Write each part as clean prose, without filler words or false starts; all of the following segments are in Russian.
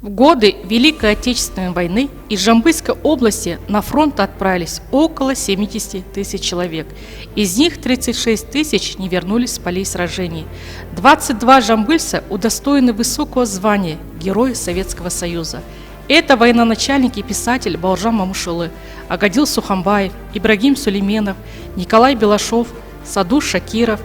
В годы Великой Отечественной войны из Жамбыльской области на фронт отправились около 70 тысяч человек. Из них 36 тысяч не вернулись с полей сражений. 22 жамбыльца удостоены высокого звания Героя Советского Союза. Это военачальник и писатель Бауыржан Момышұлы, Агадил Суханбаев, Ибрагим Сулейменов, Николай Белашов, Садур Шакиров,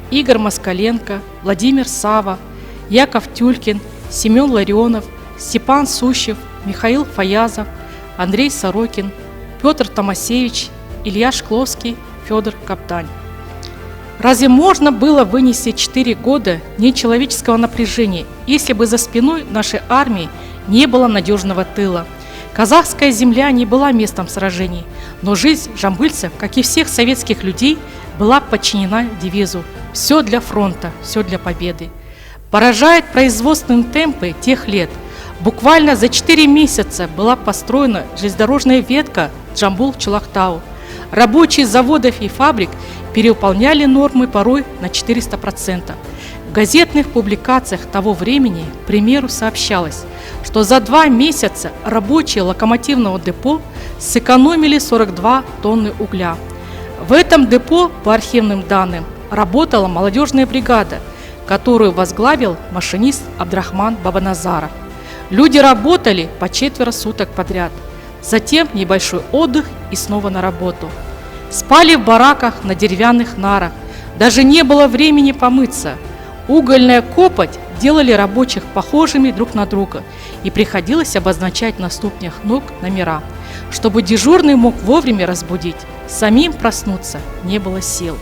Игорь Москаленко, Владимир Сава, Яков Тюлькин, Семен Ларионов, Степан Сущев, Михаил Фаязов, Андрей Сорокин, Петр Томасевич, Илья Шкловский, Федор Каптань. Разве можно было вынести 4 года нечеловеческого напряжения, если бы за спиной нашей армии не было надежного тыла? Казахская земля не была местом сражений, но жизнь жамбыльцев, как и всех советских людей, была подчинена девизу «Все для фронта, все для победы». Поражают производственные темпы тех лет. Буквально за 4 месяца была построена железнодорожная ветка Джамбул-Чулактау. Рабочие заводов и фабрик перевыполняли нормы порой на 400%. В газетных публикациях того времени, к примеру, сообщалось, что за 2 месяца рабочие локомотивного депо сэкономили 42 тонны угля. В этом депо, по архивным данным, работала молодежная бригада, которую возглавил машинист Абдрахман Бабаназаров. Люди работали по 4 суток подряд, затем небольшой отдых и снова на работу. Спали в бараках на деревянных нарах, даже не было времени помыться. Угольная копоть делали рабочих похожими друг на друга, и приходилось обозначать на ступнях ног номера, чтобы дежурный мог вовремя разбудить. Самим проснуться не было сил.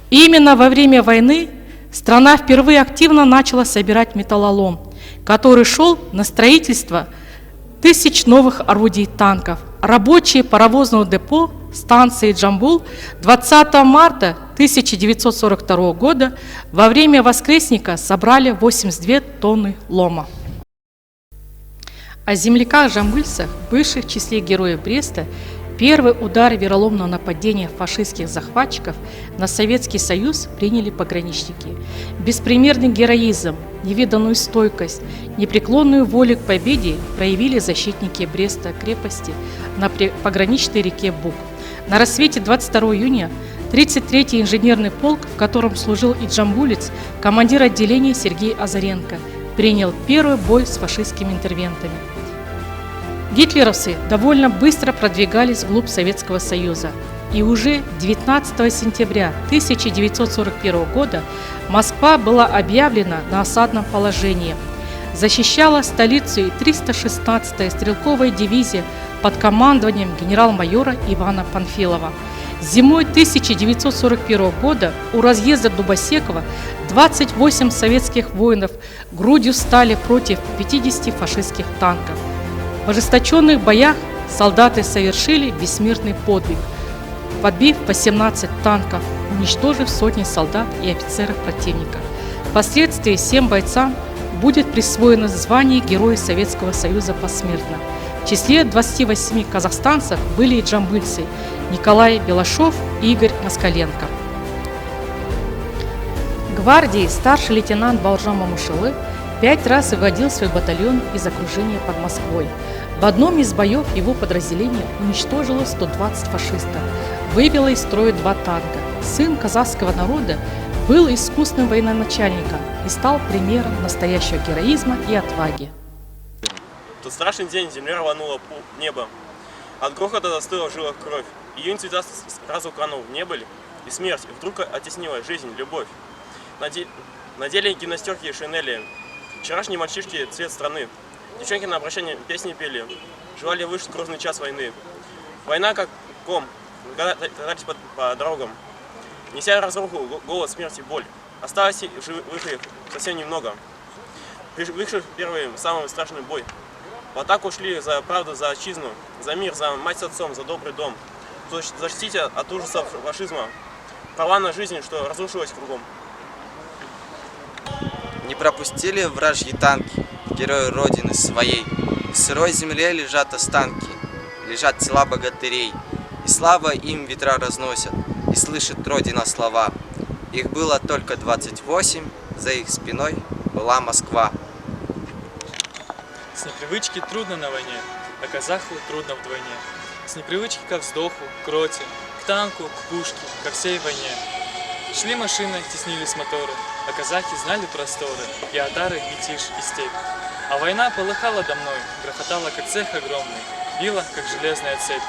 Именно во время войны страна впервые активно начала собирать металлолом, который шел на строительство тысяч новых орудий танков. Рабочие паровозного депо станции Джамбул 20 марта 1942 года во время воскресника собрали 82 тонны лома. О земляках-жамбыльцах, бывших в числе героев Бреста, первый удар вероломного нападения фашистских захватчиков на Советский Союз приняли пограничники. Беспримерный героизм, невиданную стойкость, непреклонную волю к победе проявили защитники Бреста крепости на пограничной реке Буг. На рассвете 22 июня 33-й инженерный полк, в котором служил и джамбулец, командир отделения Сергей Азаренко, принял первый бой с фашистскими интервентами. Гитлеровцы довольно быстро продвигались вглубь Советского Союза, и уже 19 сентября 1941 года Москва была объявлена на осадном положении. Защищала столицу и 316-я стрелковая дивизия под командованием генерал-майора Ивана Панфилова. Зимой 1941 года у разъезда Дубосекова 28 советских воинов грудью стали против 50 фашистских танков. В ожесточенных боях солдаты совершили бессмертный подвиг, подбив 18 танков, уничтожив сотни солдат и офицеров противника. Впоследствии 7 бойцам будет присвоено звание Героя Советского Союза посмертно. В числе 28 казахстанцев были и джамбыльцы Николай Белашов и Игорь Москаленко. Гвардии старший лейтенант Бауыржан Момышұлы 5 раз выводил свой батальон из окружения под Москвой. В одном из боев его подразделение уничтожило 120 фашистов, вывело из строя 2 танка. Сын казахского народа был искусным военачальником и стал примером настоящего героизма и отваги. В тот страшный день земля рванула небо. От грохота застыла в жилах кровь. Июнь цвета сразу канул в небо, и смерть вдруг оттеснила жизнь, любовь. Надели гимнастерки и шинели. Вчерашние мальчишки цвет страны. Девчонки на прощание песни пели, желали вышить грозный час войны. Война как ком, катались по дорогам, неся разруху, голод, смерть и боль. Осталось живых их совсем немного. Вышли первый, самый страшный бой. В атаку шли за правду, за отчизну, за мир, за мать с отцом, за добрый дом. Защитить от ужасов фашизма, права на жизнь, что разрушилось кругом. Не пропустили вражьи танки, герои Родины своей. В сырой земле лежат останки, лежат тела богатырей. И слава им ветра разносят, и слышит Родина слова. Их было только 28, за их спиной была Москва. С непривычки трудно на войне, а казаху трудно вдвойне. С непривычки ко вздоху, к роте, к танку, к пушке, ко всей войне. Шли машины, теснились моторы, а казахи знали просторы, и отары, и тишь, и степь. А война полыхала до мной, грохотала, как цех огромный, била, как железная цепь.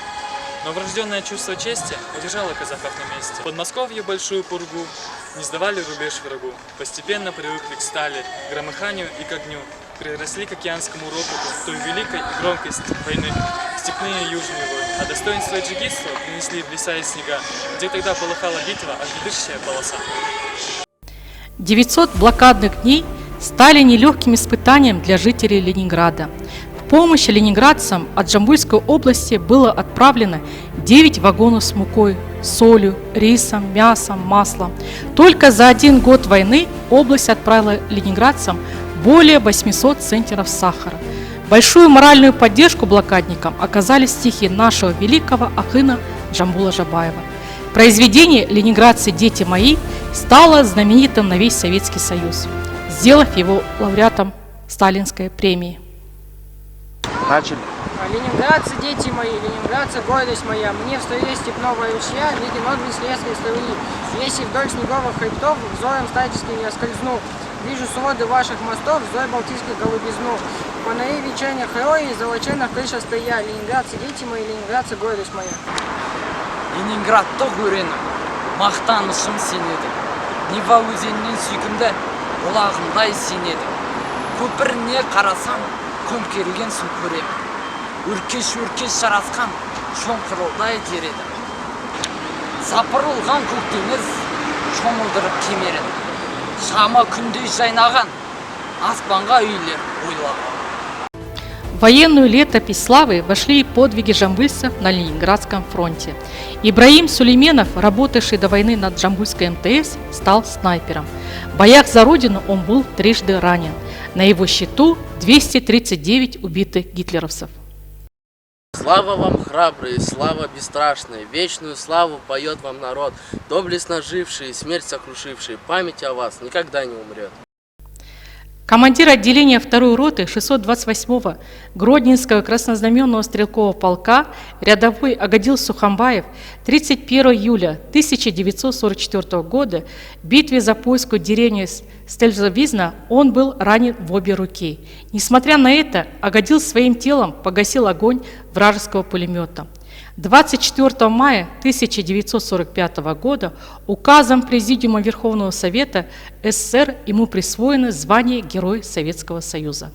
Но врожденное чувство чести удержало казахов на месте. В Подмосковье большую пургу не сдавали рубеж врагу. Постепенно привыкли к стали, к громыханию и к огню. Приросли к океанскому рокоту той великой и громкой войны, степные и южные войны. А достоинство и джигитство принесли в леса и снега, где тогда полыхала битва, огнедышащая полоса. 900 блокадных дней стали нелегким испытанием для жителей Ленинграда. В помощь ленинградцам от Джамбульской области было отправлено 9 вагонов с мукой, солью, рисом, мясом, маслом. Только за 1 год войны область отправила ленинградцам более 800 центнеров сахара. Большую моральную поддержку блокадникам оказали стихи нашего великого ахына Джамбула Жабаева. Произведение «Ленинградцы, дети мои» стало знаменитым на весь Советский Союз, сделав его лауреатом Сталинской премии. Начали. Ленинградцы, дети мои, ленинградцы, гордость моя, мне в струе степного ручья виден отблеск леской струи. Если вдоль снеговых хребтов взором статическим я скользну, вижу своды ваших мостов, взор балтийских голубизну. Фонари вечерних рои, золоченных крыша стоя, ленинградцы, дети мои, ленинградцы, гордость моя. Ленинградты көренім, мақтанышым сенеді. Нева өзеннен сүйкімді, бұлағындай сенеді. Көпіріне қарасам, көмкерілген су көремін. Өркеш жарасқан, шоңқырылдай тереді. Сапырылған көк теңіз, шомылдырып кемереді. Шама күндей жайнаған, аспанға үйлер ойлаған. В военную летопись славы вошли и подвиги жамбыльцев на Ленинградском фронте. Ибраим Сулейменов, работавший до войны на Джамбульской МТС, стал снайпером. В боях за родину он был трижды ранен. На его счету 239 убитых гитлеровцев. Слава вам, храбрые, слава бесстрашная, вечную славу поет вам народ, доблестно живший, смерть сокрушивший, память о вас никогда не умрет. Командир отделения 2-й роты 628-го Гродненского краснознаменного стрелкового полка рядовой Агадил Сухомбаев 31 июля 1944 года в битве за польскую деревню Стельзовизна он был ранен в обе руки. Несмотря на это, Агадил своим телом погасил огонь вражеского пулемета. 24 мая 1945 года указом Президиума Верховного Совета СССР ему присвоено звание Герой Советского Союза.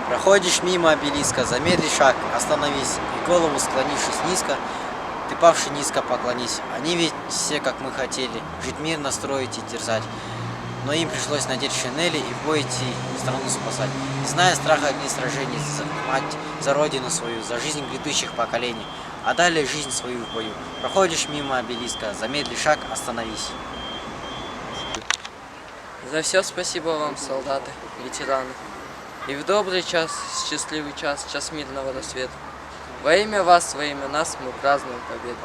Проходишь мимо обелиска, замедли шаг, остановись и голову склонившись низко, ты павший низко поклонись. Они ведь все, как мы хотели, жить мирно, строить и терзать. Но им пришлось надеть шинели и в бой идти, страну спасать. Не зная страха огней сражений, за мать, за родину свою, за жизнь грядущих поколений. А далее жизнь свою в бою. Проходишь мимо обелиска, замедли шаг, остановись. За все спасибо вам, солдаты, ветераны. И в добрый час, счастливый час, час мирного рассвета. Во имя вас, во имя нас мы празднуем победу.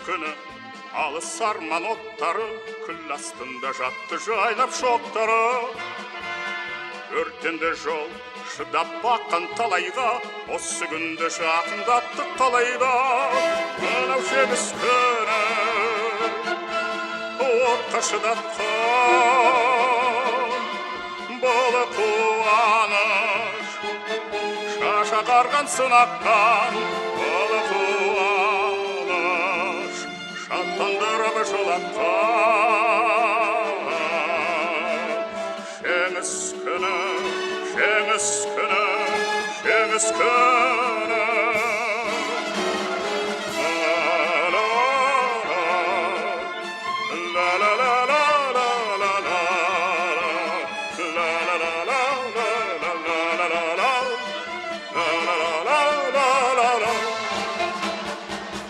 Күні алыс арман оттары күл астында жатты жайнап шоқтары. Өртенді жол шыдап баққан талайға, осы күнді жақындатты қалайда. Мынау жеңіс күні отқа шыдатқан бұл қуаныш, шаша қарған сынақтан бұл қуаныш, шаттандырып жылатқан. Жеңіс күні, жеңіс күні, жеңіс күні.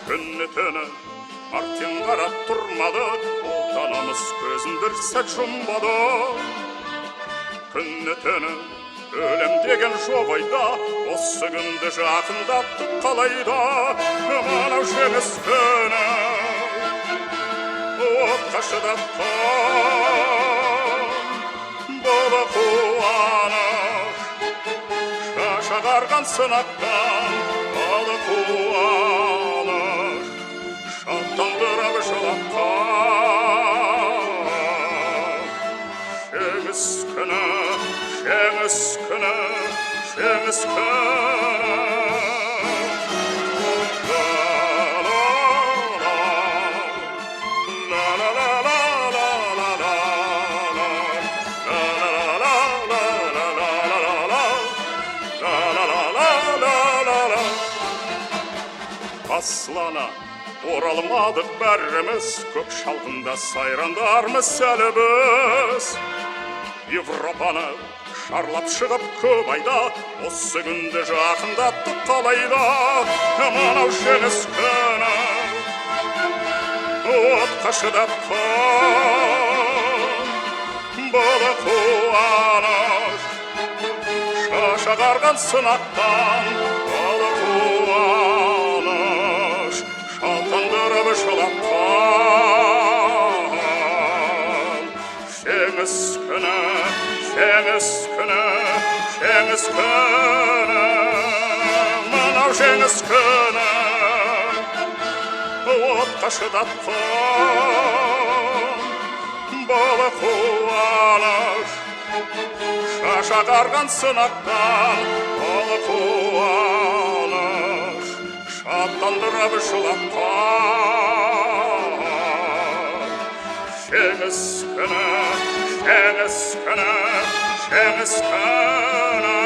Күні түні Мартин қарап тұрмадық, отанымыз көзін бір сәт жұмбады. Күні түні өлем деген жоқ ойда, осы күнді жақындаттық қалайда. Мынау жеңіс күні отқа шыдатқан бұл қуаныш, шаш ағарған сынақтан бұл қуаныш, шаттандырып жылатқан жеңіс күні, жеңіс күні, жеңіс күні. Аслана оралмадық бәріміз, көк шалғында сайрандармыз әлі біз. Европаны шарлап шығып көп айда, осы күнді жақындаттық қалайда. Мынау жеңіс күні отқа шыдатқан бұл қуаныш, шаш ағарған сынақтан бұл қуаныш, шаттандырып жылатқан жеңіс күні, жеңіс күні, жеңіс күні. Мынау жеңіс күні отқа шыдатқан бұл қуаныш, шаш ағарған сынақтан бұл қуаныш, шаттандырып жылатқан жеңіс күні, жеңіс күні, жеңіс күні.